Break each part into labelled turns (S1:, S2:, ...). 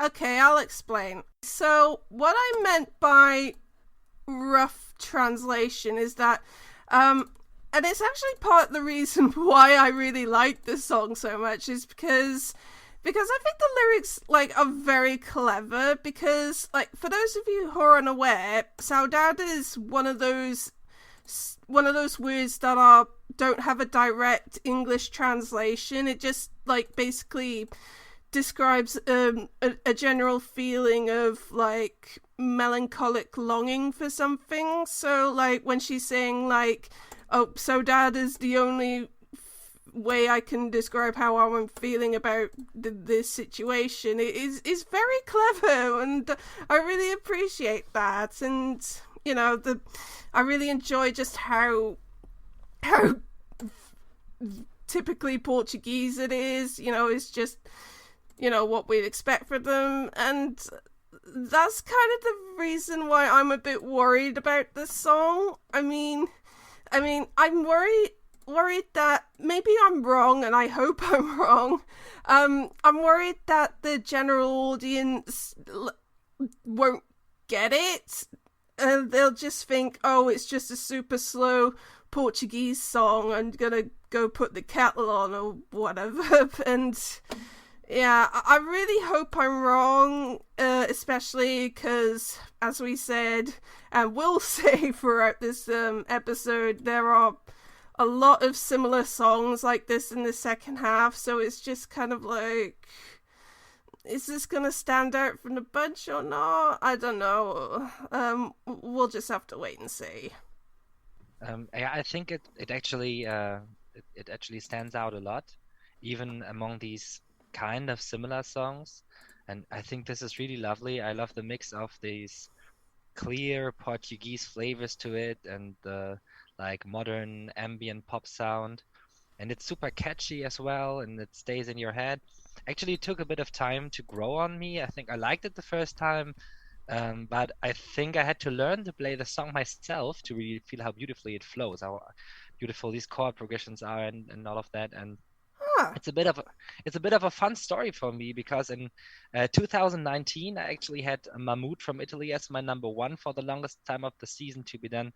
S1: Okay, I'll explain. So, what I meant by rough translation is that, and it's actually part of the reason why I really like this song so much, is because I think the lyrics are very clever. Because for those of you who are unaware, Saudade is one of those words that don't have a direct English translation. It just basically describes a general feeling of melancholic longing for something. So when she's saying oh, Saudade is the only way I can describe how I'm feeling about this situation, it is very clever, and I really appreciate that. And I really enjoy just how typically Portuguese it is. It's just what we'd expect from them, and that's kind of the reason why I'm a bit worried about this song. I mean, I'm worried that maybe I'm wrong, and I hope I'm wrong. I'm worried that the general audience won't get it. They'll just think, oh, it's just a super slow Portuguese song. I'm gonna go put the kettle on or whatever. And yeah, I really hope I'm wrong, especially because, as we said, and will say throughout this episode, there are a lot of similar songs like this in the second half, so it's just kind of is this gonna stand out from the bunch or not? I don't know. We'll just have to wait and see.
S2: Yeah, I think it actually it actually stands out a lot, even among these kind of similar songs. And I think this is really lovely. I love the mix of these clear Portuguese flavors to it and the modern ambient pop sound. And it's super catchy as well, and it stays in your head. Actually, it took a bit of time to grow on me. I think I liked it the first time, but I think I had to learn to play the song myself to really feel how beautifully it flows, how beautiful these chord progressions are, and all of that. And
S1: Huh.
S2: it's a bit of a fun story for me, because in 2019 I actually had Mahmood from Italy as my number one for the longest time of the season, to be then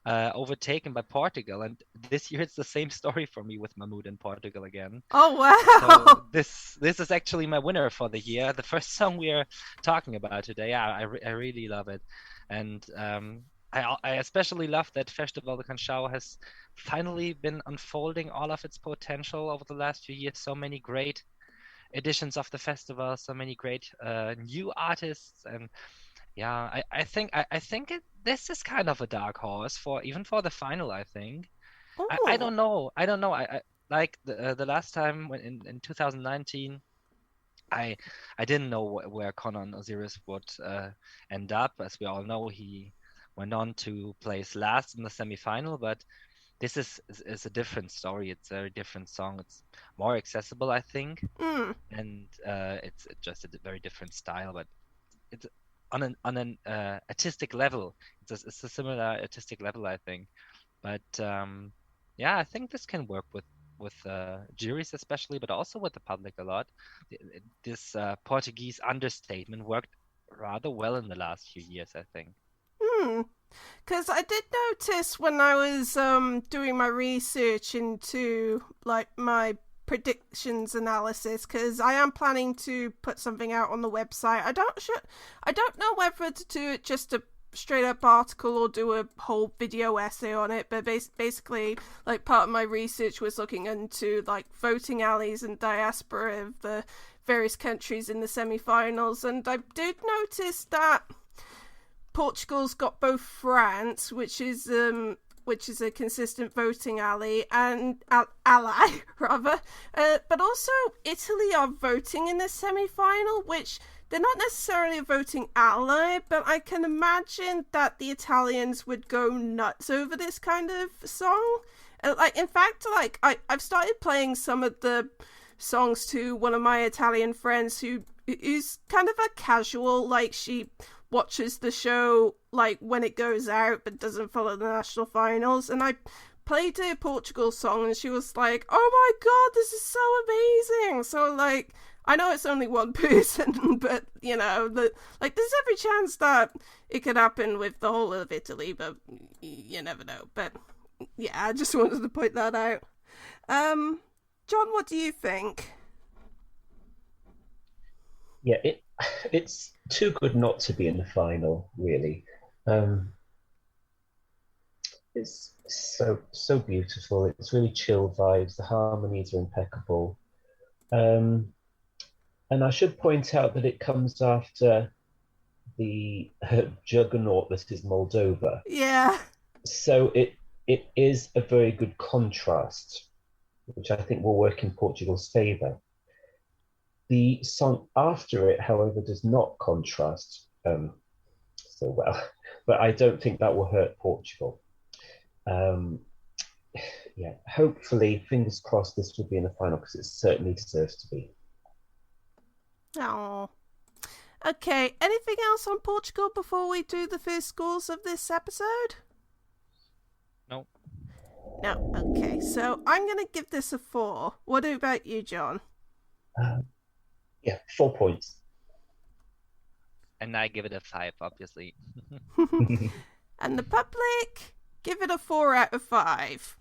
S2: overtaken by Portugal. And this year it's the same story for me with Mahmood and Portugal again.
S1: Oh,
S2: So
S1: wow.
S2: this is actually my winner for the year, the first song we are talking about today. Yeah, I really love it. And I especially love that Festival de Canção has finally been unfolding all of its potential over the last few years. So many great editions of the festival, so many great new artists. And yeah, this is kind of a dark horse for even for the final, I think. I
S1: Oh.
S2: don't know. I like the last time when in 2019, I didn't know where Conan Osiris would end up. As we all know, he went on to place last in the semifinal, but this is a different story. It's a very different song. It's more accessible, I think,
S1: Mm.
S2: and it's just a very different style. But it's on an artistic level. It's a similar artistic level, I think. But yeah, I think this can work with juries especially, but also with the public a lot. This Portuguese understatement worked rather well in the last few years, I think.
S1: Hmm. Because I did notice when I was doing my research into my predictions analysis, because I am planning to put something out on the website. I don't know whether to do it just a straight up article or do a whole video essay on it, but basically part of my research was looking into voting alleys and diaspora of the various countries in the semi-finals, and I did notice that Portugal's got both France, which is a consistent voting ally, and ally rather, but also Italy are voting in the semi-final, which they're not necessarily a voting ally, but I can imagine that the Italians would go nuts over this kind of song. In fact, I've started playing some of the songs to one of my Italian friends who's kind of a casual, she watches the show when it goes out but doesn't follow the national finals, and I played a Portugal song and she was like, oh my god, this is so amazing. So I know it's only one person, but you know, like there's every chance that it could happen with the whole of Italy, but you never know. But yeah, I just wanted to point that out. John, what do you think?
S3: Yeah, it's too good not to be in the final, really. Um, it's so beautiful. It's really chill vibes. The harmonies are impeccable. Um, and I should point out that it comes after the juggernaut that is Moldova.
S1: Yeah.
S3: So it is a very good contrast, which I think will work in Portugal's favour. The song after it, however, does not contrast so well, but I don't think that will hurt Portugal. Um, yeah, hopefully, fingers crossed, this will be in the final because it certainly deserves to be.
S1: Oh. Okay, anything else on Portugal before we do the first scores of this episode?
S2: No.
S1: No, okay, so I'm going to give this a 4. What about you, John?
S3: Yeah, 4 points.
S2: And I give it a 5, obviously.
S1: And the public, give it a 4 out of 5.